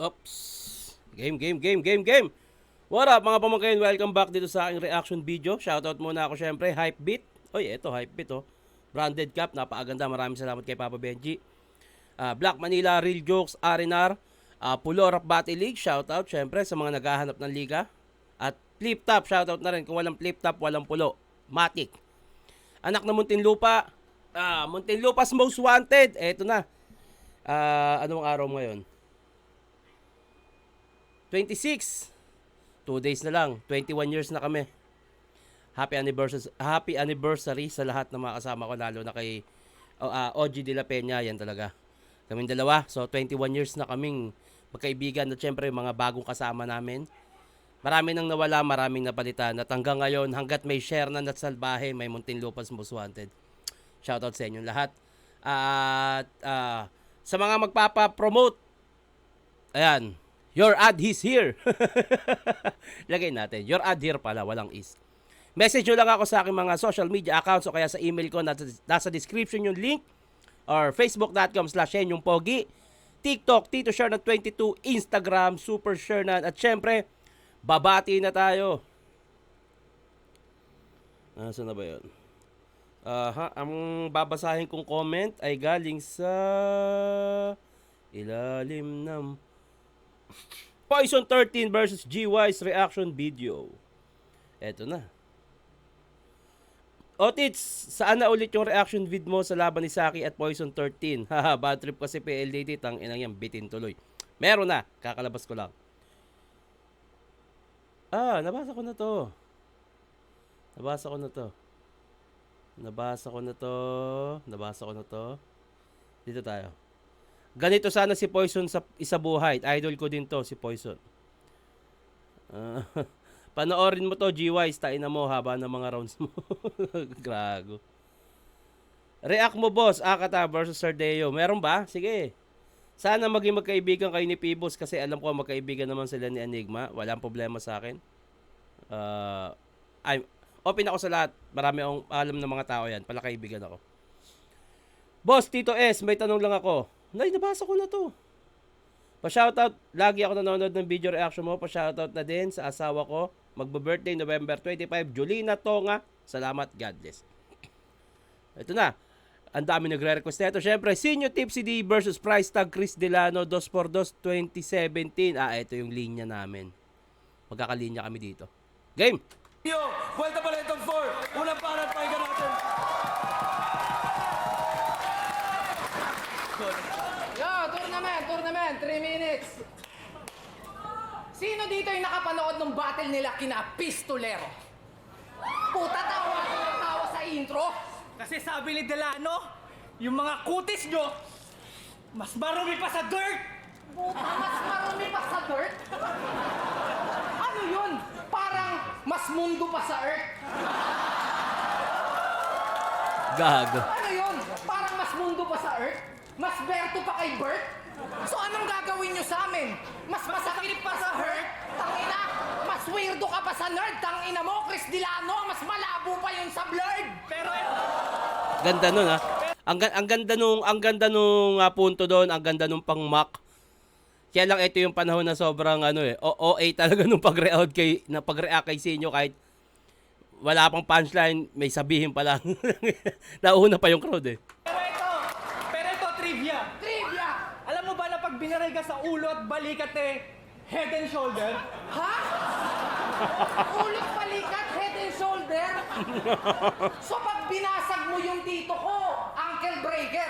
Oops. Game. What up mga pamangkin? Welcome back dito sa aking reaction video. Shoutout muna ako syempre, Hypebeat. Oy, eto Hypebeat oh. Branded cap, napakaganda. Maraming salamat kay Papa Benji. Black Manila, Real Jokes, Arinar. Pulo Rap Battle League, shoutout syempre sa mga naghahanap ng liga. At Flip Top, shoutout na rin. Kung walang Flip Top, walang pulo. Matic. Anak na Muntinlupa. Muntinlupa's Most Wanted. Eto na. Anong araw ngayon? 26. 2 days na lang. 21 years na kami. Happy anniversary sa lahat ng mga kasama ko, lalo na kay OG De La Peña. Yan talaga. Kaming dalawa. So 21 years na kaming magkaibigan, at syempre mga bagong kasama namin. Marami nang nawala, maraming napalitan. At hanggang ngayon, hanggat may share na Salbahe, may Muntinlupa's Most Wanted. Shoutout sa inyo lahat. At sa mga magpapapromote, ayan, your ad is here. Lagay natin. Your ad here pala, walang is. Message nyo lang ako sa aking mga social media accounts o kaya sa email ko. Nasa description yung link. Or facebook.com/Pogi. TikTok, Tito Shernan 22. Instagram, Super Shernan. At syempre, babati na tayo. Saan na ba yun? Ang babasahin kong comment ay galing sa ilalim ng Poison 13 versus G-Wise reaction video. Eto na. Otits, saan na ulit yung reaction vid mo sa laban ni Saki at Poison 13? Haha, bad trip kasi PLDT, tang inang yan, bitin tuloy. Meron na, kakalabas ko lang. Nabasa ko na to. Dito tayo. Ganito sana si Poison sa Isabuhay. Idol ko din to, si Poison. Panoorin mo to, G-Wise. Tain na mo, haba ng mga rounds mo. Grago. React mo, boss. Akata versus Sardeo. Meron ba? Sige. Sana maging magkaibigan kayo ni Pibos kasi alam ko magkaibigan naman sila ni Enigma. Walang problema sa akin. Open ako sa lahat. Marami akong alam ng mga tao yan. Palakaibigan ako. Boss, Tito S, may tanong lang ako. Nabasa ko na to. Pa-shoutout, lagi ako nanonood ng video reaction mo. Pa-shoutout na din sa asawa ko. Magbe-birthday November 25, Julina Tonga. Salamat, God bless. Ito na. Ang dami nagre-request na ito. Siyempre, Senior Tipsy D versus Price Tag Chris Delano 2x2 2017. Ito yung linya namin. Magkakalinya kami dito. Game! Yo, vuelta pala itong 4. Unang panat, pahiga natin. Tournament, 3 minutes. Sino dito yung nakapanood ng battle nila kina Pistolero? Puta, tawa sa intro. Kasi sabi ni Delano, yung mga kutis nyo, mas marumi pa sa dirt. Puta, mas marami pa sa dirt? Ano yun? Parang mas mundo pa sa earth. Gago. Ano yun? Parang mas mundo pa sa earth? Mas berto pa kay Bert? So anong gagawin nyo sa amin? Mas masakit pa sa hurt? Tangina! Mas weirdo ka pa sa nerd? Tangina mo, Chris Delano! Mas malabo pa yun sa blurred! Pero Ganda nun ha. Ang ganda nung punto doon, ang ganda nung pang-mock. Kaya lang ito yung panahon na sobrang OA talaga nung pag-react kay Sinyo, kahit wala pang punchline, may sabihin pa lang. Nauna pa yung crowd pero ito, trivia. Trivia! Alam mo ba na pag binaray ka sa ulo at balikat head and shoulder? Ha? Ulot balikat, head and shoulder? So pag binasag mo yung dito ko, ankle breaker?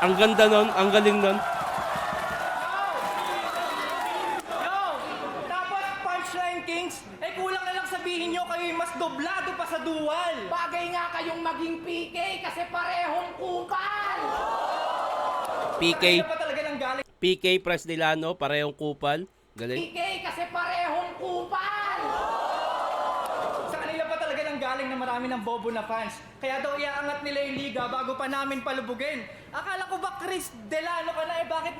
Ang ganda nun, ang galing nun. Yo! Tapos punchline kings, kulang na lang sabihin nyo kayo mas doblado pa sa dual. Bagay nga kayong maging PK kasi parehong kupal! PK, Ano pa talaga ng galing? PK Price Delano, parehong kupal. Galing. PK kasi parehong kupal! Sa kanila pa talaga ng galing na marami ng bobo na fans. Kaya daw iaangat nila yung liga bago pa namin palubugin. Akala ko ba Chris Delano ka na bakit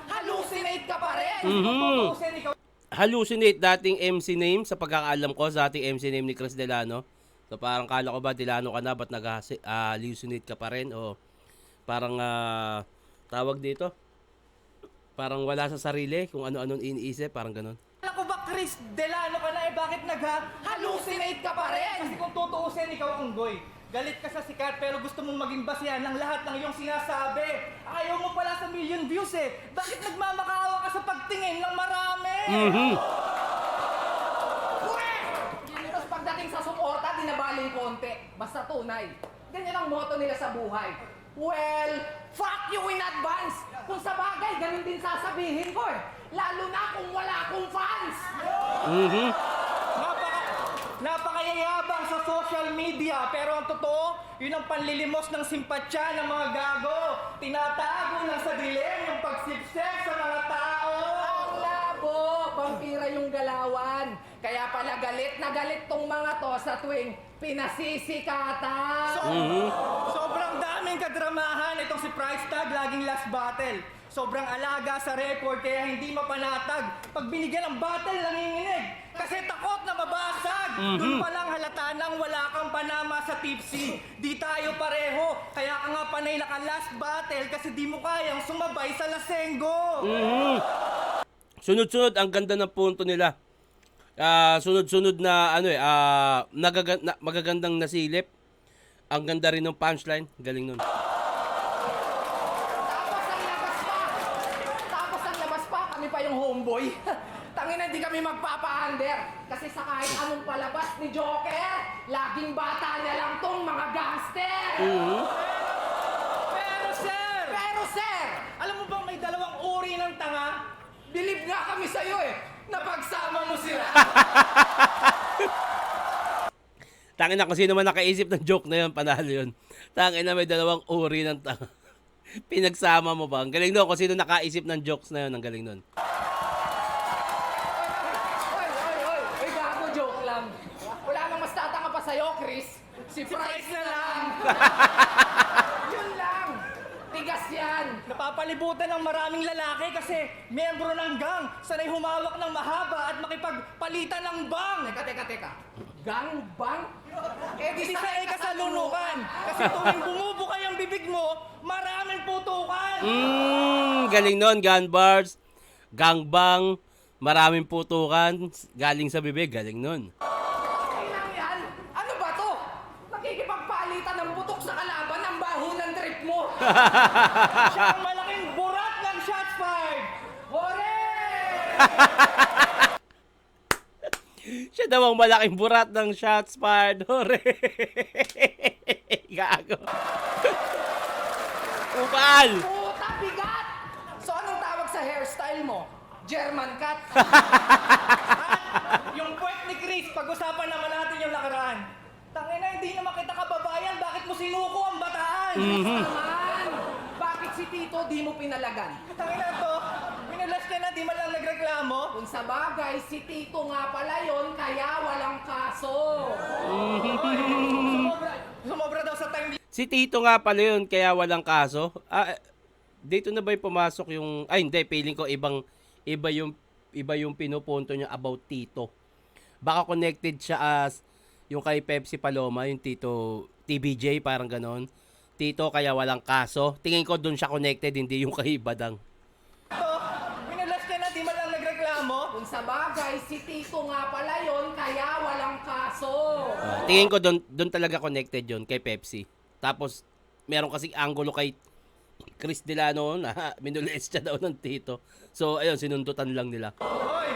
Hallucinate ka pa rin! Tutusin ikaw? Hallucinate dating MC name sa pagkakaalam ko sa dating MC name ni Chris Delano. So parang kala ko ba Delano ka na, ba't nag-hallucinate ka pa rin? O parang tawag dito? Parang wala sa sarili, kung ano-anong iniisip, parang ganun. Akala ko ba, Chris Delano ka na eh, bakit Hallucinate ka pa rin! Kasi kung tutuusin, ikaw ang goy. Galit ka sa sikat pero gusto mong maging basihan ng lahat ng iyong sinasabi. Ayaw mo pala sa million views eh. Bakit nagmamakaawa ka sa pagtingin ng marami? Tapos pagdating sa suporta, dinabaling konti. Basta tunay. Ganyan ang motto nila sa buhay. Well, fuck you in advance! Kung sa bagay, ganun din sasabihin ko eh. Lalo na kung wala akong fans! Napakayayabang sa social media pero ang totoo, yun ang panlilimos ng simpatsya ng mga gago. Tinatago ng sa dilim yung pagsipsip sa mga tao. Ang labo! Vampira yung galawan. Kaya pala galit na galit tong mga to sa tuwing pinasisikatan. Sobrang daming kadramahan itong si Price Tag, laging last battle. Sobrang alaga sa record kaya hindi mapanatag. Pag binigyan ng battle, nanginginig. Kasi takot na mabasag. Doon pa lang halata nang wala kang panama sa tipsy. Di tayo pareho. Kaya ka nga panay naka-last battle kasi di mo kayang sumabay sa lasenggo. Sunod-sunod, ang ganda ng punto nila. Sunod-sunod na magagandang nasilip. Ang ganda rin ng punchline. Galing nun. Tapos ang labas pa, kami pa yung homeboy. Tangina, hindi kami magpapa-under. Kasi sa kahit anong palabas ni Joker, laging bata niya lang tong mga gangster. Pero sir, alam mo bang may dalawang uri ng tanga? Bilib nga kami sa'yo eh, napagsama mo sila. Tangin na kung sino man nakaisip ng joke na yun, panalo yun. Tangin na may dalawang uri ng tanga. Pinagsama mo ba? Ang galing nun. Kung sino nakaisip ng jokes na yun, ang galing nun. Oy, gago, joke lang. Wala nang mas tatanga pa sa'yo, Chris. Si Price na lang. Yun lang. Tigas yan. Napapalibutan ng maraming lalaki kasi miyembro ng gang, sanay humawak ng mahaba at makipagpalitan ng bang. Teka. Gangbang? Di sa kasalunukan. Kasi tuwing bumubukay ang bibig mo, maraming putukan. Galing nun. Gun bars, gangbang, maraming putukan, galing sa bibig, galing nun. Kailang yan? Ano ba to? Nakikipagpalitan ng butok sa kalaban ng baho ng trip mo. Siya ang malaking burat ng shots fired. Hore! Siya daw ang malaking burat ng shots fired. Hore! Gago. Upal! Puta, bigat! So anong tawag sa hairstyle mo? German cut? Yung puwet ni Chris, pag-usapan naman natin yung nakaraan. Tangina, hindi naman kita kababayan, bakit mo sinuko ang bataan? Naman! Bakit si Tito di mo pinalagan? Tangina to, minulas ka na, di man lang nagreklamo. Kung sa bagay, si Tito nga pala yon, kaya walang kaso. Sumobra daw sa time Si Tito nga pala yun, kaya walang kaso. Dito na ba yung pumasok yung... Ay, hindi. Feeling ko iba yung pinupunto niya about Tito. Baka connected siya as yung kay Pepsi Paloma, yung Tito TBJ, parang ganon. Tito, kaya walang kaso. Tingin ko doon siya connected, hindi yung kay Badang. to, minulas ka na, di man lang nagreklamo. Kung sa bagay, si Tito nga pala yon, kaya walang kaso. Tingin ko doon talaga connected yun kay Pepsi. Tapos, meron kasing angulo kay Chris Delano na minulis siya daw ng Tito. So, ayun, sinundutan lang nila. Hoy,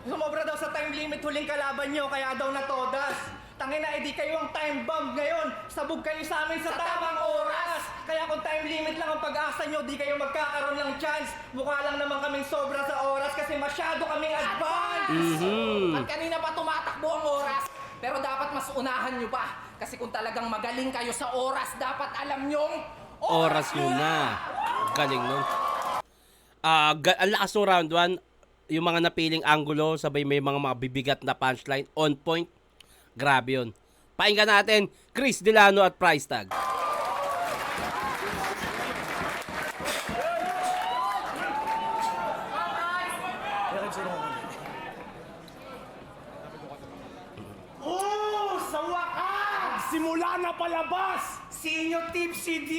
sumobra daw sa time limit huling kalaban nyo, kaya daw natodas. Tangina, edi kayo ang time bomb ngayon. Sabog kayo sa amin sa tamang oras. Kaya kung time limit lang ang pag-asa nyo, di kayo magkakaroon ng chance. Mukha lang naman kaming sobra sa oras kasi masyado kaming advance. At kanina pa tumatakbo ang oras. Pero dapat mas unahan nyo pa. Kasi kung talagang magaling kayo sa oras, dapat alam nyong Oras nyo na. Galing nun. Ang lakas ng round 1. Yung mga napiling angulo, sabay may mga bibigat na punchline. On point. Grabe yun. Pakinggan natin, Chris Delano at Price Tag. Sa wakas! Simula na palabas! Si inyo Tipsy D?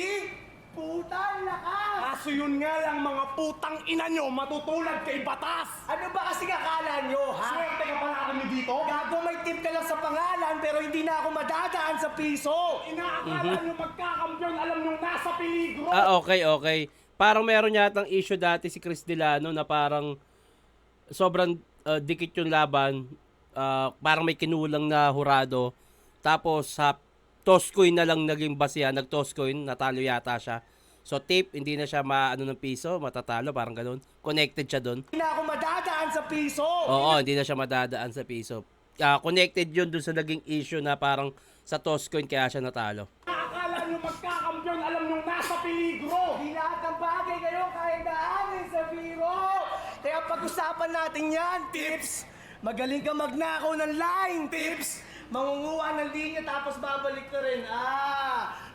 Putang lakas! Kaso yun nga lang mga putang ina nyo, matutulad kay batas! Ano ba kasi akala nyo, ha? Swerte ka pala kami dito? Gago, may tip ka lang sa pangalan pero hindi na ako madadaan sa piso. Inaakala nyo magkakampiyon, alam nyo nasa peligro! Okay. Parang meron yatang issue dati si Chris Delano na parang sobrang dikit yung laban. Parang may kinulang na hurado. Tapos sa toss coin na lang naging basihan, nag-toss coin, natalo yata siya. So tape, hindi na siya maano ng piso, matatalo, parang ganun. Connected siya doon. Hindi na ako madadaan sa piso. Oo, hindi na siya madadaan sa piso. Connected yun doon sa naging issue na parang sa toss coin kaya siya natalo. Inaakala nyo magkakampiyon, alam nyo nasa peligro! Di lahat ng bagay kayo kaya daanin sa biro. Kaya pag-usapan natin yan, tips. Magaling ka magnakaw ng line, tips. Mangunguha ng linya tapos babalik ka rin.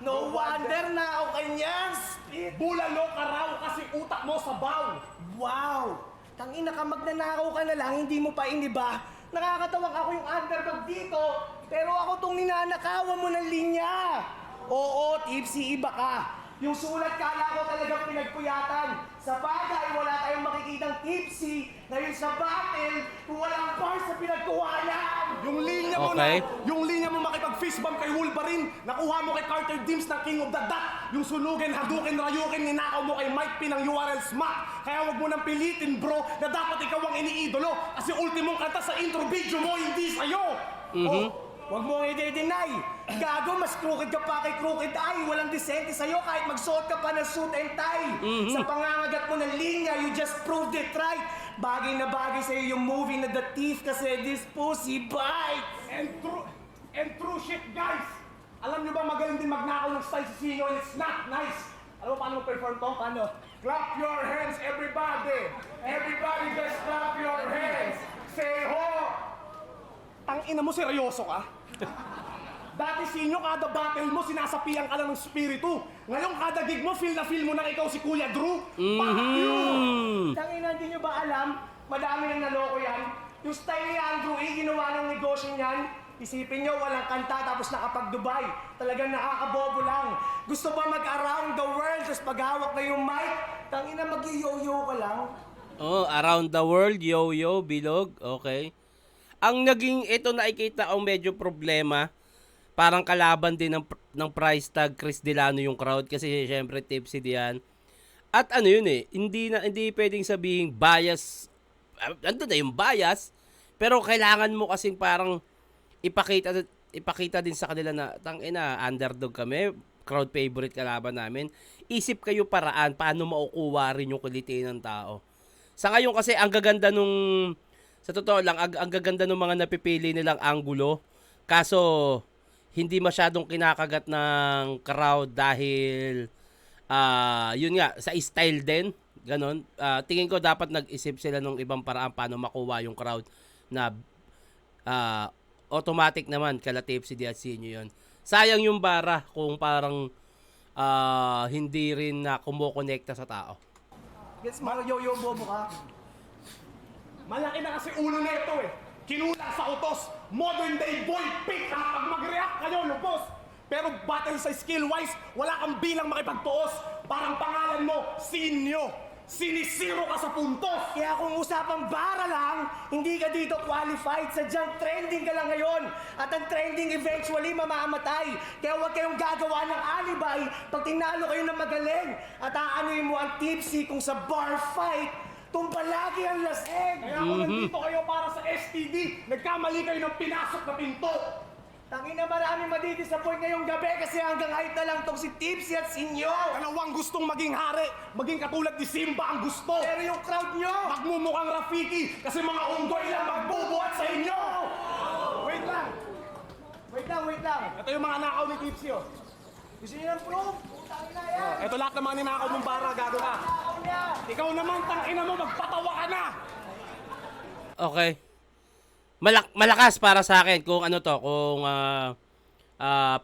No wonder na ako kanyang speed. Bulalo ka raw kasi utak mo sabaw! Wow! Tangina ka, magnanakaw ka na lang, hindi mo pa iniba. Nakakatawang ako yung underdog dito, pero ako tong ninanakawan mo ng linya. Oo, tipsy, iba ka. Yung sulat kala ko talagang pinagpuyatan. Sa bagay, wala tayong makikitang tipsy. Ngayon sa battle, kung walang bars sa pinagkuhanan. Yung linya mo Okay. yung linya mo makipag-fist bump kay Wolverine, nakuha mo kay Carter Dims ng King of the Dot, yung sunugin, hadukin, rayukin, ninakaw mo kay Mike P ng URL Smack. Kaya wag mo nang pilitin bro, na dapat ikaw ang iniidolo, kasi ultimong kanta sa intro video mo, hindi sa'yo! Oh, wag mo i-deny. Gago, mas crooked ka pa kay crooked eye. Walang disente sa'yo kahit magsuot ka pa ng suit and tie. Sa pangangagat mo ng linya, you just proved it right. Bagay na bagay sa'yo yung movie na The Thief kasi this pussy bites. And true shit guys! Alam nyo ba magaling din magnakaw ng style si Sino and it's not nice! Alam mo paano mag-perform to? Paano? Clap your hands everybody! Everybody just clap your hands! Say ho! Tangina mo, seryoso ka? Dati Sinyo, kada battle mo, sinasapian ka lang ng spiritu. Ngayon, kada gig mo, feel na feel mo na ikaw si Kuya Drew. Fuck you! Tangina, hindi nyo ba alam? Madami nang naloko yan. Yung style ni Andrew E, ginawa ng negosyo niyan. Isipin nyo, walang kanta tapos nakapag-Dubai. Talagang nakakabobo lang. Gusto ba mag-around the world tapos paghawak na yung mic? Tangina, mag-yo-yo ka lang. Oh, around the world, yo-yo, bilog, okay. Ang naging, ito nakikita ang medyo problema, parang kalaban din ng price tag Chris Delano yung crowd kasi syempre tipsy diyan. At ano yun hindi pwedeng sabihin bias, andun na yung bias, pero kailangan mo kasing parang ipakita din sa kanila na tangina, underdog kami, crowd favorite kalaban namin. Isip kayo paraan paano makukuha rin yung kulitin ng tao. Sa ngayon kasi ang gaganda sa totoo lang, ang gaganda ng mga napipili nilang anggulo. Kaso, hindi masyadong kinakagat ng crowd dahil, yun nga, sa style din. Ganon. Tingin ko dapat nag-isip sila ng ibang paraan paano makuha yung crowd na automatic naman kala Tipsy at Sinyo yun. Sayang yung bara kung parang hindi rin na kumukonekta sa tao. Gets mo, yo-yo bobo ka? Malaki na kasi ulo na ito eh. Kinulang sa utos. Modern day boy pick. Pag mag-react kayo, lupos. Pero battle sa skill-wise, wala kang bilang makipagtuos. Parang pangalan mo, Sinyo. Sinisiro ka sa puntos. Kaya kung usapang bara lang, hindi ka dito qualified. Sadyang trending ka lang ngayon. At ang trending eventually mamamatay. Kaya huwag kayong gagawa ng alibay pag tinalo kayo ng magaling. At aanuin mo ang tipsy kung sa bar fight, tumpalagi ang laseng. Kaya kung nandito kayo para sa STD, nagkamali kayo ng pinasok na pinto. Tangina, marami madidisappoint ngayong gabi kasi hanggang height na lang tong si Tipsy at Sinyo. Dalawang gustong maging hari, maging katulad ni Simba ang gusto. Pero yung crowd nyo, Magmumukhang Rafiki kasi mga unggoy lang magbubuhat sa inyo. Wait lang. wait lang. Ito yung mga nakaw ni Tipsy oh. Gusto niyo ng proof? Tangina yan. Ito lahat ng mga ninakaw mong bara, gago ka. Tao niya. Ikaw naman, tangina mo, magpatawa ka na. Okay. Malakas para sa akin kung ano to, kung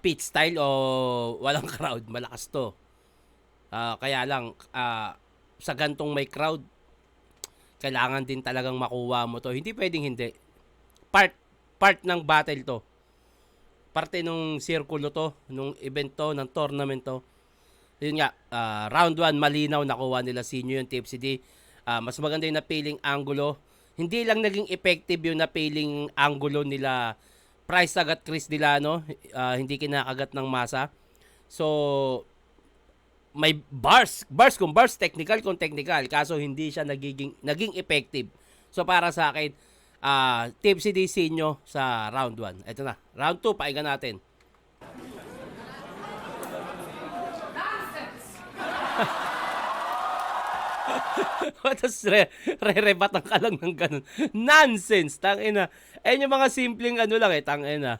pit style o walang crowd, malakas to. Kaya lang, sa gantong may crowd, kailangan din talagang makuha mo to. Hindi pwedeng hindi. Part ng battle to. Parte nung sirkulo to, nung event to, ng tournament to. Yun nga, round 1 malinaw nakuha nila Sinyo yung Tipsy D. Mas maganda yung napiling angulo. Hindi lang naging effective yung napiling angulo nila Price Tag at Chris Delano. Hindi kinakagat ng masa. So, may bars kung bars, technical kung technical. Kaso hindi siya naging effective. So, para sa akin, Tipsy D Sinyo sa round 1. Ito na. Round 2, pahinga natin. Tapos re-rebatan ka lang ng ganun. Nonsense, tangina. Ayun yung mga simpleng ano lang tangina.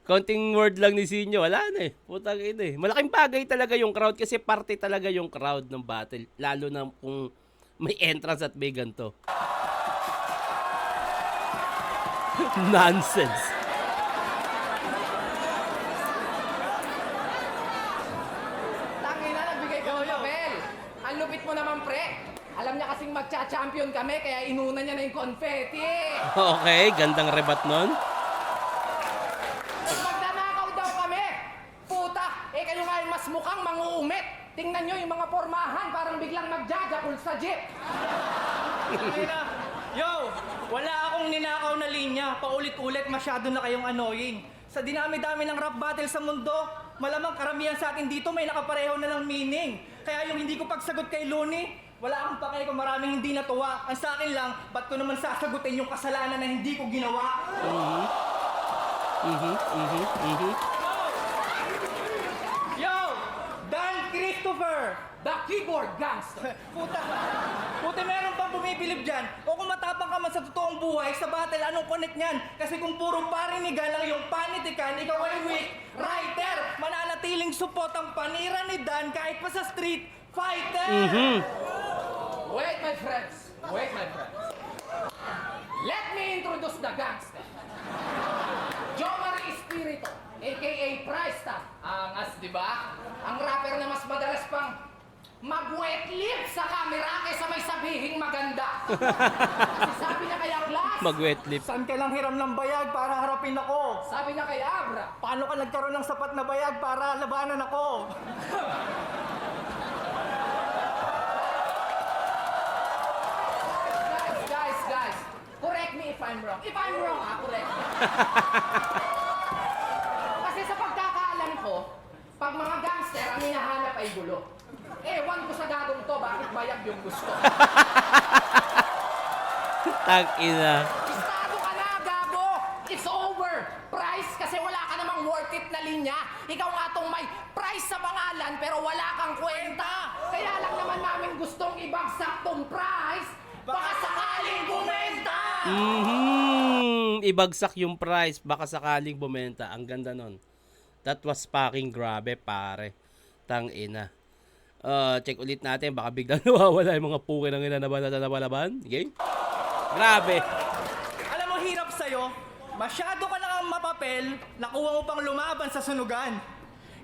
Konting word lang ni Sinyo, wala na Putang ina Malaking bagay talaga yung crowd kasi parte talaga yung crowd ng battle. Lalo na kung may entrance at may ganito. Nonsense. Tangina, nagbigay ka ng papel. Ang lupit mo naman, pre. Alam niya kasing magcha-champion kami, kaya inuna niya na yung confetti. Okay, gandang rebat nun. Magdanakaw daw kami. Puta, kayo nga yung mas mukhang manguumit. Tingnan nyo yung mga pormahan, parang biglang magjajakul sa jeep. Yo, wala akong ninakaw na linya. Paulit-ulit masyado na kayong annoying. Sa dinami-dami ng rap battle sa mundo, malamang karamihan sa atin dito may nakapareho na ng meaning. Kaya yung hindi ko pagsagot kay Looney, wala akong pake kung maraming hindi natuwa. Ang sa akin lang, ba't ko naman sasagutin yung kasalanan na hindi ko ginawa? Yo! Dan Christopher! The keyboard gangster. Puta, meron pang bumipilip dyan. O kung matapang ka man sa totoong buhay, sa battle, anong connect niyan? Kasi kung puro parinigan lang yung panitikan, ikaw ay weak writer. Mananatiling support ang panira ni Dan kahit pa sa street fighter. Wait, my friends. Wait, my friends. Let me introduce the gangster. Jomar Espiritu, a.k.a. Price Tag. Angas, di ba? Ang rapper na mas madalas pang mag-wet lip sa camera kaysa may sabihing maganda. Kasi sabi niya kay Aglas, Mag-wet lip. Saan ka lang hiram ng bayag para harapin ako? sabi niya kay Abra, Paano ka nagkaroon ng sapat na bayag para labanan ako? Guys, correct me if I'm wrong. If I'm wrong, correct me. Kasi sa pagkakaalam ko, pag mga gangster ang hinahanap ay gulo. Ewan ko sa gagong to, bakit bayag yung gusto? Tangina. Estado ka na, gago! It's over! Price, kasi wala ka namang worth it na linya. Ikaw nga tong may price sa pangalan, pero wala kang kwenta. Kaya lang naman namin gustong ibagsak tong price, baka sakaling bumenta! Ibagsak yung price, baka sakaling bumenta. Ang ganda nun. That was fucking grabe, pare. Tangina. Check ulit natin, baka biglang nawawala yung mga puke ng inanabalaban. Game? Grabe. Alam mo, hirap sa'yo. Masyado ka lang ang mapapel, nakuha mo pang lumaban sa sunugan.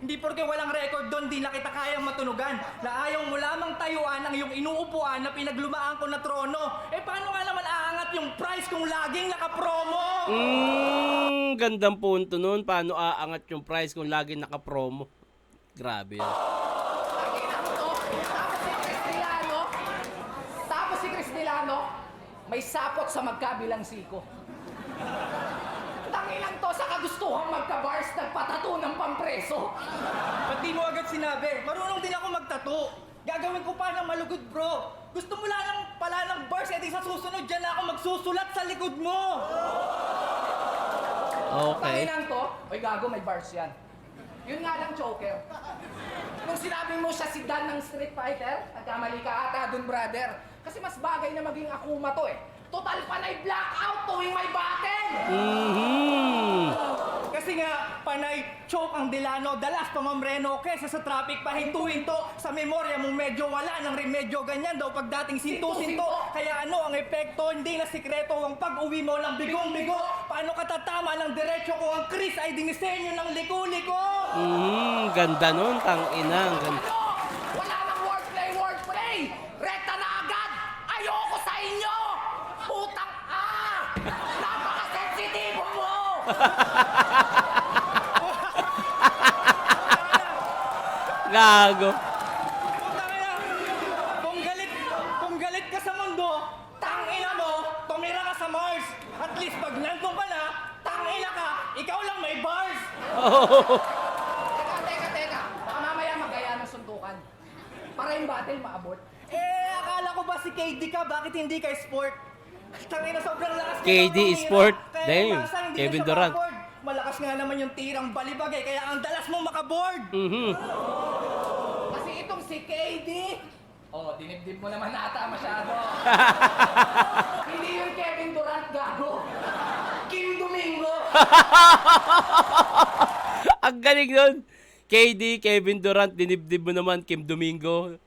Hindi porke walang record doon, di na kita kayang matunugan. Na ayaw mo lamang tayuan ang iyong inuupuan na pinaglumaan ko na trono. Paano nga naman aangat yung price kung laging nakapromo? Gandang punto nun. Paano aangat yung price kung lagi naka-promo? Grabe yun. Tapos si Chris Delano, may sapot sa magkabilang siko. Tangilang to sa kagustuhang magka-bars, nagpatato ng pampreso. Ba't di mo agad sinabi? Marunong din ako magtato. Gagawin ko pa ng malugod, bro. Gusto mo lang pala ng bars, edi sa susunod dyan na ako magsusulat sa likod mo. Okay. Tangilang to, oy gago, may bars yan. Yun nga lang, choker. Nung sinabi mo siya si Dan ng Street Fighter, nagkamali ka ata dun, brother. Kasi mas bagay na maging Akuma to Total panay blackout tuwing may battle! Kasi nga, panay choke ang Delano, dalas pamamreno, kesa sa traffic pahinto-hinto. Sa memorya mo medyo wala ng remedyo, ganyan daw pagdating sinto-sinto. Kaya ano ang epekto, hindi na sikreto ang pag-uwi mo ng bigong-bigo. Paano ka tatama ng diretso kung ang Chris ay dinisenyo ng liko-liko? Ganda nun, tangina. Ganda. Ano? Wala nang wordplay! Rekta na agad! Ayoko sa inyo! Putang napaka-sensitibo mo! Gago. Tangina mo, tumira ka sa Mars. At least pag nandun ka na, tangina ka, ikaw lang may bars. Teka. Baka mamaya magaya ng suntukan. Para yung battle maabot. Akala ko ba si KD ka? Bakit hindi ka sport? Tangina, sobrang lakas niya KD tumira. sport. Kaya Damn, basta hindi Kevin na siya Durant. makaboard. Malakas nga naman yung tirang balibagay, kaya ang dalas mo makaboard. Kasi itong si KD, dinibdib mo naman ata masyado. Hindi yung Kevin Durant, gago. Kim Domingo. Ang galing nun. KD, Kevin Durant, dinibdib mo naman, Kim Domingo.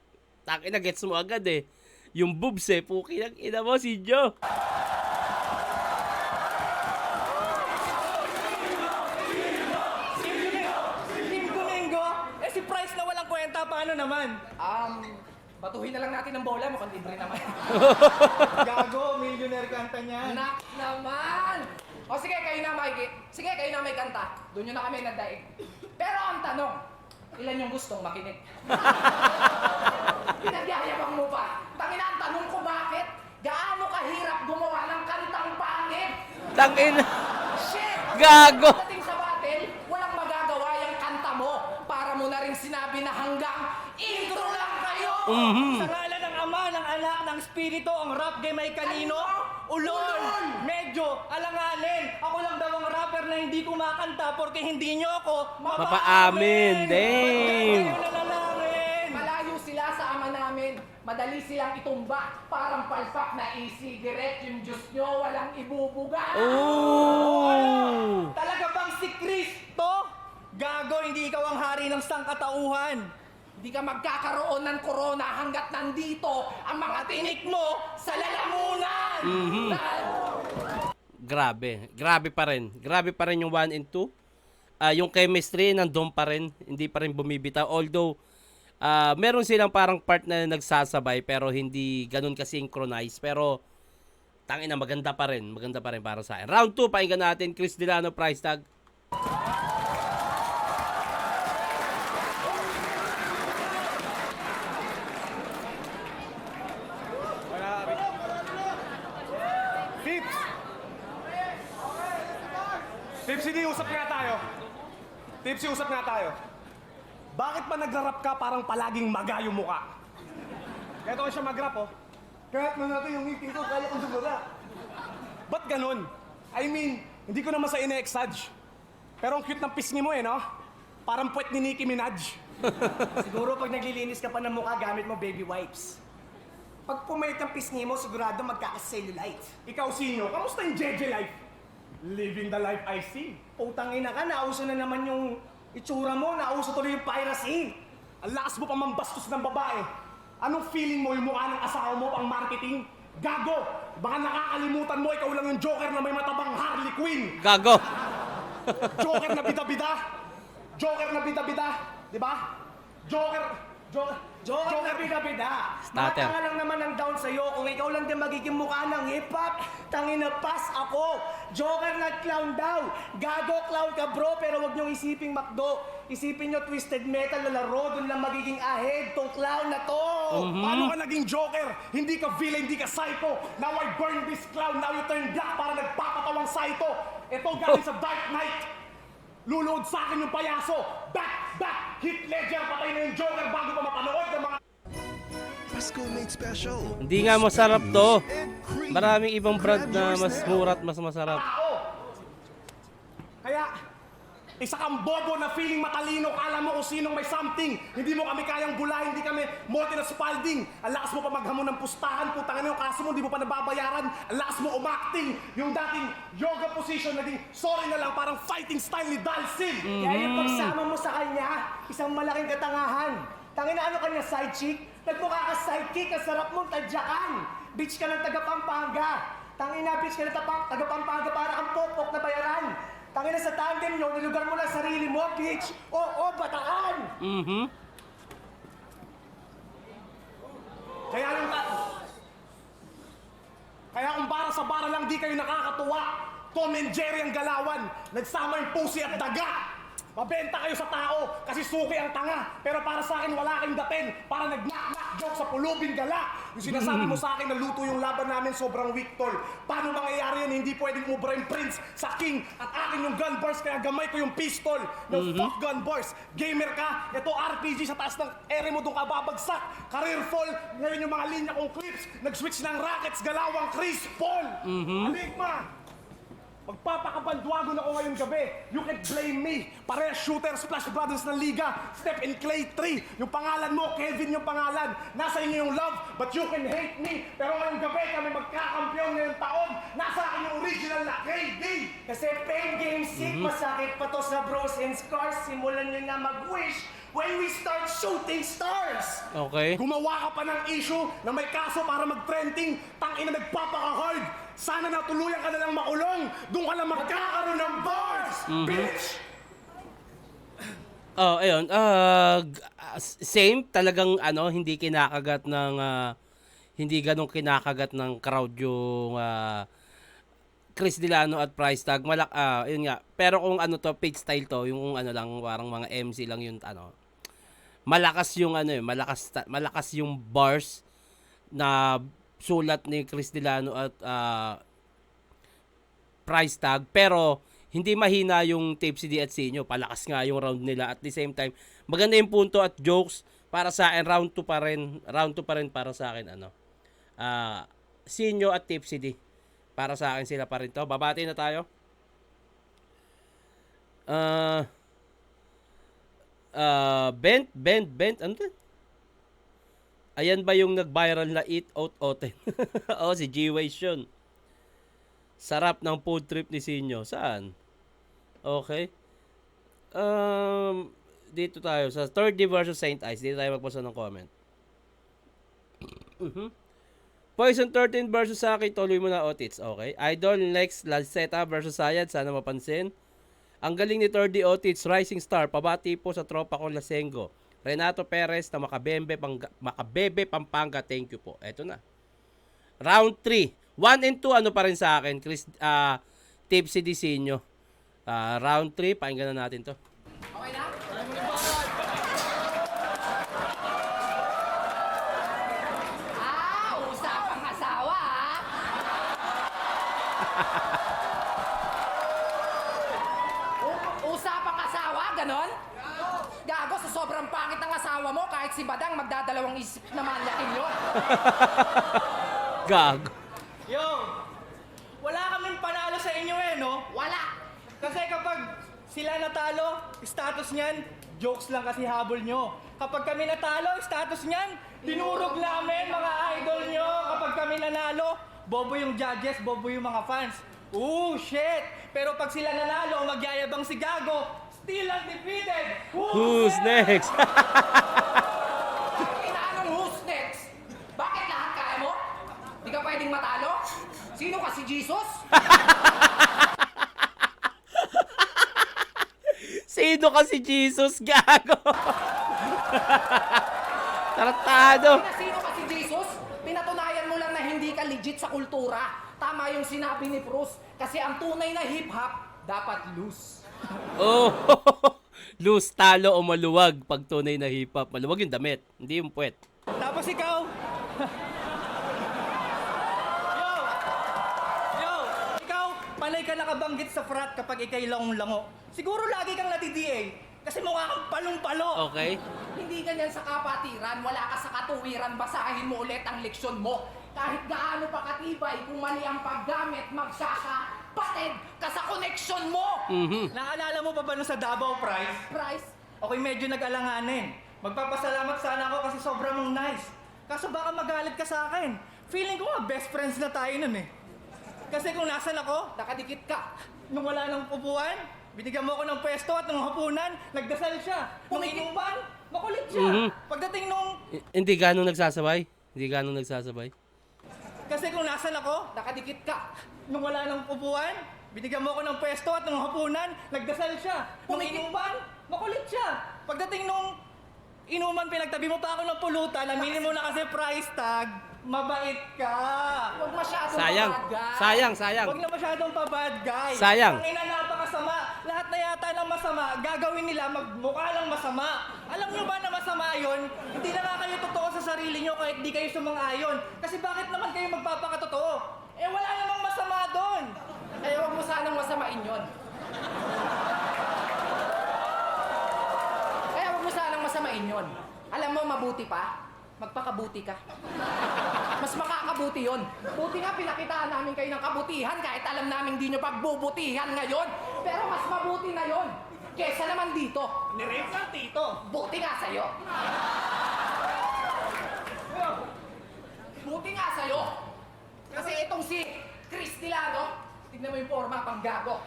Takin na, gets mo agad eh. Yung boobs eh, puki ng ina mo, si Joe. Kim Domingo? Si Price na walang kwenta, paano naman? Batuhin na lang natin ng bola, mukhang libre naman. Gago, millionaire kanta niyan. Nak naman! O sige, kayo na may kanta. Doon nyo na kami nadaig. Pero ang tanong, ilan yung gustong makinig? Pinagyayabang mo ba? Tangina, ang tanong ko bakit? Gaano kahirap gumawa ng kantang pangit? Tangin. Shit! Gago. Pagdating sa battle, walang magagawa yung kanta mo. Para mo na rin sinabi na hanggang intro lang kayo! Sa ngalan ng Ama, ng Anak, ng Espiritu, ang rap game ay kanino? Ulol! Medyo alanganin! Ako lang daw ang rapper na hindi kumakanta porque hindi nyo ako Mapaamin. Damn. Ba't kayo nanalangin? Malayo sila sa ama namin. Madali silang itumba. Parang palpak na e-cigarette. Yung Diyos nyo walang ibubuga. Oh. Talaga bang si Kristo? Gago, hindi ikaw ang hari ng sangkatauhan. Hindi ka magkakaroon ng corona hanggat nandito ang mga tinik mo sa lalamunan! Grabe pa rin. Grabe pa rin yung 1 and 2. Yung chemistry nandun pa rin. Hindi pa rin bumibitaw. Although, meron silang parang part na nagsasabay pero hindi ganun ka-synchronize. Pero, tangina, maganda pa rin. Maganda pa rin para sa akin. Round 2, pakinggan natin. Chris Delano, price tag. Pips! Pips, hindi usap nga tayo. Pips, usap nga tayo. Bakit pa nagra-rap ka parang palaging maga yung muka? Ito siya mag-rap, oh. Kahit na natin yung ngipin ko, kaya kong dumura. Ba't ganun? I mean, hindi ko naman sa ine-exage. Pero ang cute ng pisngi mo eh, no? Parang puwet ni Nicki Minaj. Siguro pag naglilinis ka pa ng mukha, gamit mo baby wipes. Pag pumayat ang pisngi mo, sigurado magkaka-cellulite. Ikaw, Sinyo, kamusta yung JJ life? Living the life I see. Putang ina ka, nauso na naman yung itsura mo, nauso tuloy yung piracy. Ang lakas mo pang mambastos ng babae. Anong feeling mo yung mukha ng asawa mo pang marketing? Gago! Baka nakakalimutan mo, ikaw lang yung Joker na may matabang Harley Quinn. Gago. Joker na bida-bida. Joker na bida-bida. Di ba? Joker Joker na bida-bida. Starter. Matanga lang naman ang down sa'yo. Kung ikaw lang din magiging mukha ng hip-hop, tangina pass ako. Joker na clown daw. Gago clown ka bro, pero wag niyong isiping McDo. Isipin niyo Twisted Metal na laro, dun lang magiging ahead tong clown na to. Paano ka naging Joker? Hindi ka villain, hindi ka psycho. Now I burn this clown, now you turn black para nagpapatawang psycho. Ito galing sa Dark Knight. Luluod sa akin yung payaso. Back! Heath Ledger, patay na yung Joker bago pa mapanood ng mga Pasko made special. Hindi nga masarap to. Maraming ibang brand na mas mura at mas masarap. tao. Kaya, isa kang bobo na feeling matalino, kala mo kung sinong may something. Hindi mo kami kayang bulahin, hindi kami multi na Spalding. Ang lakas mo pa maghamon ng pustahan, putang ina yung kaso mo, hindi mo pa nababayaran. Ang lakas mo umacting. Yung dating yoga position, naging sorry na lang, parang fighting style ni Dalsin. Kaya yung pagsama mo sa kanya, isang malaking katangahan. Tangina ano kanya side chick? Nagmukha ka sidekick, ang sarap mong tadyakan. Bitch ka ng taga Pampanga. Tangina bitch ka ng taga Pampanga para kang pokpok na bayaran. Tangina sa tandem nyo, nilugar mo lang sarili mo, bitch. Oo, bataan. Kaya kung para sa bara lang di kayo nakakatuwa, Tom and Jerry ang galawan, nagsama yung pusi at daga. Mabenta kayo sa tao kasi suki ang tanga. Pero para sa akin wala kayong dating para nag-knock-knock joke sa pulubing gala. Yung sinasabi mo sa akin na luto yung laban namin sobrang weak, tol. Paano mangyayari yun? Hindi pwedeng umubra yung Prince sa King at akin yung gun bars kaya gamay ko yung pistol. No, fuck gun bars. Gamer ka, ito RPG sa taas ng ere mo doon ka babagsak. Career fall, ngayon yung mga linya kong clips, nag-switch ng rackets, galawang Chris Paul. Aligma! Magpapakabandwagon ako ngayong gabi. You can blame me. Pareha shooter, Splash Brothers ng Liga. Step in Clay 3. Yung pangalan mo, Kevin yung pangalan. Nasa inyo yung love, but you can hate me. Pero ngayong gabi kami magkakampiyon ngayong taon. Nasa akin yung original na KD. Kasi pain game sick, masakit pa to sa bros and scars. Simulan nyo na mag-wish when we start shooting stars. Okay. Gumawa ka pa ng issue na may kaso para mag-trending. Tangina nagpapaka-hard. Sana natuluyan ka na lang makulong. Doon ka lang magkakaroon ng bars, bitch! Oh, ayun. Same talagang hindi kinakagat ng hindi ganong kinakagat ng crowd yung Chris Delano at Price Tag. Yun nga. Pero kung page style to, yung lang parang mga MC lang yung malakas yung malakas yung bars na sulat ni Chris Delano at Price Tag, pero hindi mahina yung Tape CD at Sinyo. Palakas nga yung round nila. At the same time, maganda yung punto at jokes para sa akin. Round 2 pa rin para sa akin. Sinyo at Tape CD. Para sa akin sila pa rin to. Babati na tayo. Bent. Ano to? Ayan ba yung nag-viral na Eat Out Oten? Oo, si G-Ways yun. Sarap ng food trip ni Sinyo. Saan? Okay. Dito tayo. Sa 3rd versus Saint Ice. Dito tayo magpasa ng comment. Poison 13 versus Saki. Tuloy mo na, Otits. Okay. Idol Lex Lanceta versus Sayad. Sana mapansin. Ang galing ni 3D Otits. Rising Star. Pabati po sa tropa ko Lasengo. Renato Perez na Makabebe, Pampanga. Thank you po. Eto na. Round 3. 1 and 2 pa rin sa akin. Tape si Disinyo. Round 3. Pakinggan na natin to. Okay na? Usapang asawa Usapang asawa, ganon? Gago, sa sobrang pangit ng asawa mo, kahit si Badang magdadalawang isip na manyakin yun. Gag. Yo, wala kaming panalo sa inyo no? Wala! Kasi kapag sila natalo, status niyan, jokes lang kasi habol nyo. Kapag kami natalo, status niyan, dinurog namin mga idol nyo. Kapag kami nanalo, bobo yung judges, bobo yung mga fans. Ooh, shit! Pero pag sila nanalo, magyayabang si Gago, still undefeated! Who's next? Inaanong who's next? Bakit lahat kaya mo? Di ka pwedeng matalo? Sino ka, si Jesus? Sino ka si Jesus? Gago. Taratado. Sino ka si Jesus? Pinatunayan mo lang na hindi ka legit sa kultura. Tama yung sinabi ni Bruce. Kasi ang tunay na hip-hop, dapat loose. Oh, loose, talo o maluwag pag tunay na hip-hop. Maluwag yung damit, hindi yung puwet. Tapos ikaw, ikaw, panay ka nakabanggit sa frat kapag ikay langong-lango. Siguro lagi kang nati-DA kasi mukha kang palong-palo. Okay? Hindi ganyan sa kapatiran, wala ka sa katuwiran, basahin mo ulit ang leksyon mo. Kahit gaano pa katibay, kung mali ang paggamit, magsakapatid ka sa koneksyon mo! Naalala mo pa ba nung sa Davao Prize? Price? Ako'y medyo nag-alanganin. Magpapasalamat sana ako kasi sobrang mong nice. Kaso baka magalit ka sa akin. Feeling ko nga best friends na tayo nun eh. Kasi kung nasan ako, Nakadikit ka. nung wala nang upuan, binigyan mo ako ng pwesto at nung hapunan, nagdasal siya. Nung inuman, makulit siya. Pagdating nung... Hindi ganong nagsasabay. Kasi kung nasan ako, Nakadikit ka. nung wala nang upuan, binigyan mo ako ng pwesto at nung hapunan, nagdasal siya. Nung inuman, makulit siya. Pagdating nung inuman, pinagtabi mo pa ako ng pulutan, aminin mo na kasi price tag, mabait ka. Huwag masyadong Sayang. mabagay. Sayang. Huwag na masyadong pa-bad guy. Sayang. Ang ina, napakasarap masama. Lahat na yata ng masama, gagawin nila magmukha lang masama. Alam nyo ba na masama yon? Hindi na nga kayo totoo sa sarili nyo kahit di kayo sumang-ayon. Kasi bakit naman kayo magpapakatotoo? Eh wala namang masama doon. Eh, huwag mo sanang masamain yun. Eh, huwag mo sanang masamain yun. Alam mo, mabuti pa, magpakabuti ka. Mas makakabuti yun. Buti nga pinakitaan namin kayo ng kabutihan kahit alam namin di nyo pagbubutihan ngayon. Pero mas mabuti na yun. Kesa naman dito. Nirape ng tito. Buti nga sa'yo. Buti nga sa'yo. Kasi itong si Chris Dilano, tignan mo yung forma, pang gago.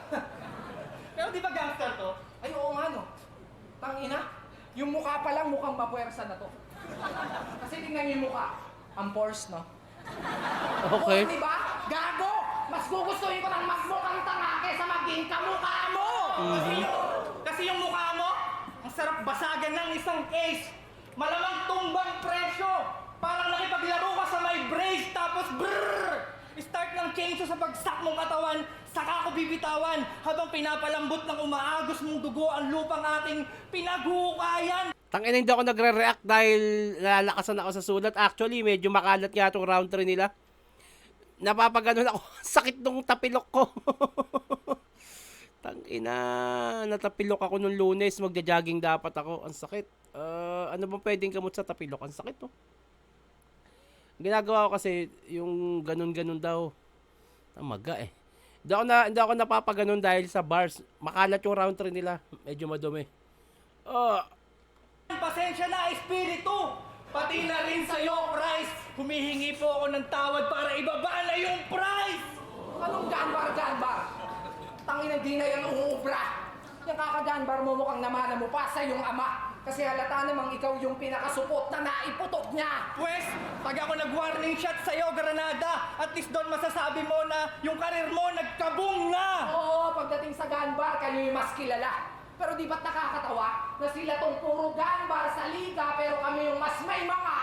Pero di ba gangster to? Ay, oo nga, no. Tangina, yung mukha pa lang mukhang mapuwersa na to. Kasi tingnan niyo yung mukha. Ang Porsche, no? Okay. Oo, di ba? Gago! Mas gugustuhin ko ng mas mukhang tanga kaysa maging kamukha mo! Kasi yung mukha mo, ang sarap basagan ng isang case. Malamang tumbang presyo. Parang nakipaglaro ka sa may brace, tapos brrrr! Start ng chainsaw sa pagsak mong katawan, saka ko bibitawan habang pinapalambot ng umaagos mong dugo ang lupang aking pinaghukayan. Tangina, hindi ako nagre-react dahil nalalakasan ako sa sulat. Actually, medyo makalat nga itong round 3 nila. Napapaganon ako. Sakit nung tapilok ko. Tangina, natapilok ako nung Lunes. Magja-jogging dapat ako. Ang sakit. Ano bang pwedeng gamot sa tapilok? Ang sakit, no? Ginagawa ko kasi yung ganun-ganun daw. Tamaga eh. Hindi ako napapaganon dahil sa bars. Makalat yung round 3 nila. Medyo madumi. Pasensya na, Espiritu! Pati na rin sa'yo, Price! Humihingi po ako ng tawad para ibaba na yung price! Anong ganbar? Tangina, di na yan uubra. Yung kakaganbar mo mukhang namana mo pa sa iyong ama. Kasi halata namang ikaw yung pinakasupot na naiputok niya. Pwes, pag ako nag-warning shot sa'yo, Granada, at least doon masasabi mo na yung karir mo nagkabong na! Oo, pagdating sa ganbar, kayo yung mas kilala. Pero di ba't nakakatawa na sila tong puro ganbar sa liga pero kami yung mas may mga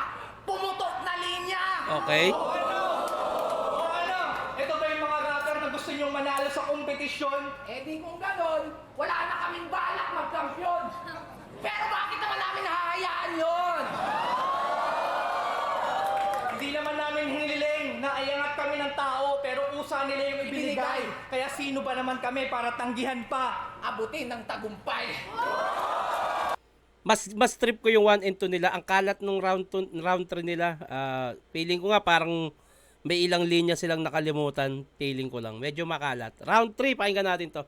pumutok na linya? Okay. O ano? Ito ba yung mga rapper na gusto nyong manalo sa kompetisyon? Eh di kung ganon, wala na kaming balak magkampiyon. Pero bakit naman namin hahayaan yun? Hindi naman namin hiniling na ayangat kami ng tao pero usa nila yung ibinigay. Kaya sino ba naman kami para tanggihan pa? Abutin ng tagumpay. Mas trip ko yung 1 and 2 nila. Ang kalat nung round 3 nila. Feeling ko nga parang may ilang linya silang nakalimutan. Feeling ko lang. Medyo makalat. Round 3, pakinggan natin to.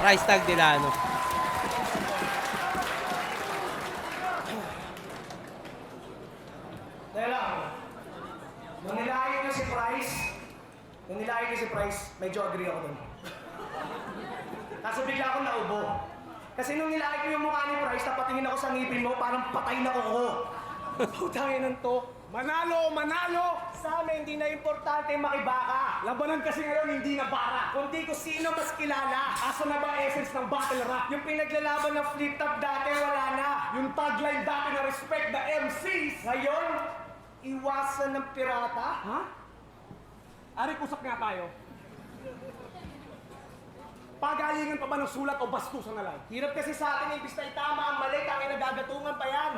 Price tag nila, ano. Dahil lang, nung nilayo niyo si Price, medyo agree ako dun. Kaso bigla akong naubo. Kasi nung nilayo ko yung mukha ni Price, napatingin ako sa ngipin mo, parang patay na ako. Putangin ng to. Manalo! Sa amin, hindi na importante makibaka. Labanan kasi ngayon hindi na bara. Kundi kung sino mas kilala. Asa na ba ang essence ng battle rap? Yung pinaglalaban ng flip-top dati, wala na. Yung tagline dati na respect the MCs. Ngayon, iwasan ng pirata. Ha? Ari, kusap nga tayo. Pagalingan pa ba ng sulat o bastusan na lang? Hirap kasi sa atin, imbis na itama ang mali, tangin nagagatungan pa yan.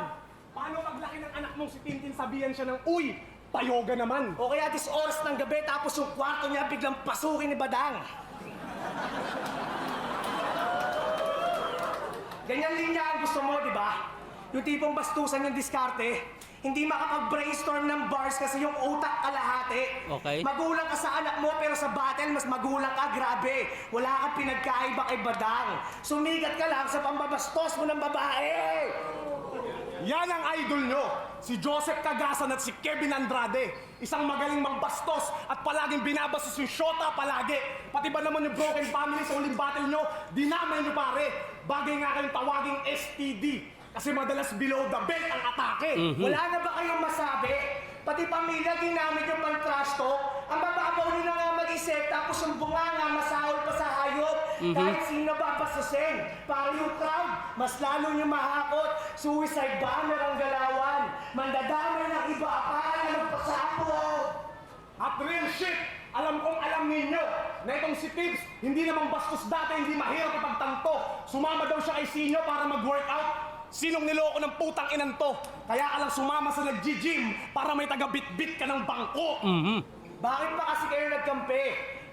Paano paglaki ng anak mong si Tintin sabihan siya ng, uy, payoga naman? O kaya this oras ng gabi, tapos yung kwarto niya biglang pasukin ni Badang. Ganyan linya ang gusto mo, di ba? Yung tipong bastusan yung diskarte, hindi makapag-brainstorm ng bars kasi yung utak kalahati. Okay. Magulang ka sa anak mo pero sa battle mas magulang ka, grabe. Wala kang pinagkaiba kay Badang. Sumigat ka lang sa pambabastos mo ng babae. Yan ang idol nyo, si Joseph Cagasan at si Kevin Andrade. Isang magaling magbastos at palaging binabastos yung shota palagi. Pati ba naman yung broken family sa uling battle nyo, dinamay nyo pare. Bagay nga kayong tawaging STD. Kasi madalas below the belt ang atake. Wala na ba kayong masabi? Pati pamilya ginamit yung pang-trash talk. Ang bababaw nyo na nga mag-isip, tapos yung bunganga masahol pa sa hayop. Kahit sino babastusin. Para yung crowd, mas lalo nyo mahakot. Suicide bomber ang galawan. Mandadamay ng iba pa na magpasapot. At real shit, alam kong alam ninyo na itong si Tibbs, hindi namang bastos dati, hindi mahirap ipagtanto. Sumama daw siya kay Sinyo para mag-workout. Sinong niloko ng putang inan to? Kaya ka lang sumama sa nag-gym para may taga-bit-bit ka ng bangko. Bakit pa kasi kayo nagkampi?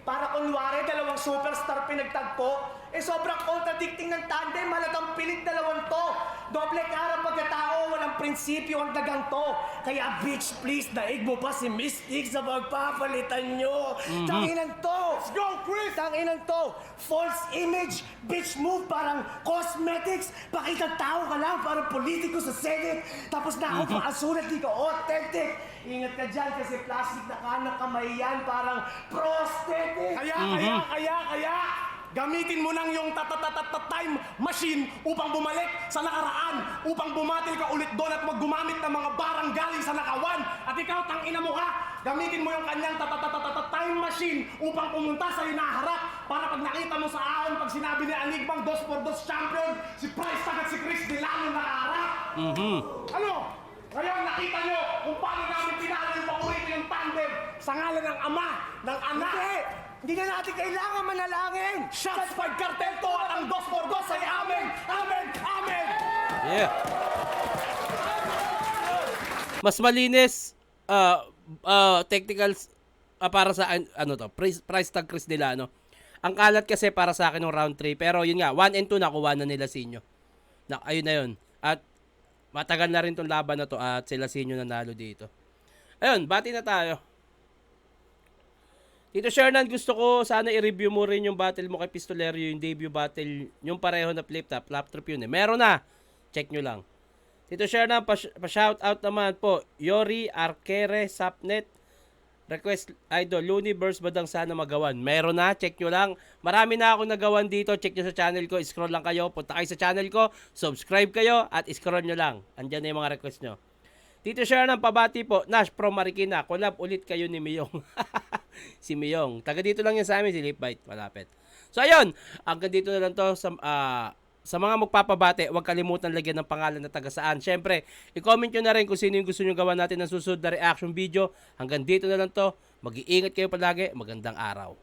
Para kunwari dalawang superstar pinagtagpo? Eh sobrang contradicting ng tandem, halatang pilit dalawang to. Doble cara pagkatao, walang prinsipyo ang dagang to. Kaya bitch, please, daig mo pa si Mystic sa pagpapalitan nyo. Tanginan to! Let's go, Chris! Tanginan to! False image, bitch move, parang cosmetics. Pakitang tao ka lang, parang politiko sa Senate. Tapos na ako paasulat, di ka authentic. Ingat ka dyan kasi plastic na kanang kamay yan, parang prosthetic. Kaya, gamitin mo nang yung time machine upang bumalik sa nakaraan, upang bumatil ka ulit doon at wag gumamit ng mga barang galing sa nakawan. At ikaw, tangina mo ka, gamitin mo yung kanyang time machine upang pumunta sa hinaharap para pag nakita mo sa ahon, pag sinabi ni Aligbang 2x2 champion, si Price Tag at si Chris Delano nakaharap. Ano? Ngayon nakita nyo kung paano namin tinalo yung paborito yung tandem sa ngalan ng ama, ng anak. Hindi na natin kailangan manalangin. Shots fired cartel to at ang 2x2 ay amen, amen, amen! Yeah. Mas malinis technicals para sa ano to, price tag Chris Delano. Ang kalat kasi para sa akin ng round 3, pero yun nga, 1 and 2 nakuha na nila Sinyo. Ayun na yun. At matagal na rin tong laban na to at sila Sinyo nanalo dito. Ayun, bati na tayo. Tito Shernan, gusto ko sana i-review mo rin yung battle mo kay Pistolerio, yung debut battle, yung pareho na flip top yun eh. Meron na. Check nyo lang. Tito Shernan, pa-shoutout naman po. Yori, Arquere, Sapnet, request idol, Universe badang sana magawan. Meron na, check nyo lang. Marami na akong nagawan dito. Check nyo sa channel ko, scroll lang kayo. Punta kayo sa channel ko, subscribe kayo, at scroll nyo lang. Andyan na yung mga request nyo. Tito Shernan, pabati po. Nash from Marikina, collab ulit kayo ni Miyong. Si Miyong. Taga dito lang yan sa amin, si Lipbite. Malapit. So, ayun. Hanggang dito na lang to. Sa mga magpapabate, huwag kalimutan lagyan ng pangalan na taga saan. Siyempre, i-comment nyo na rin kung sino yung gusto nyo gawa natin ng susunod na reaction video. Hanggang dito na lang to. Mag-iingat kayo palagi. Magandang araw.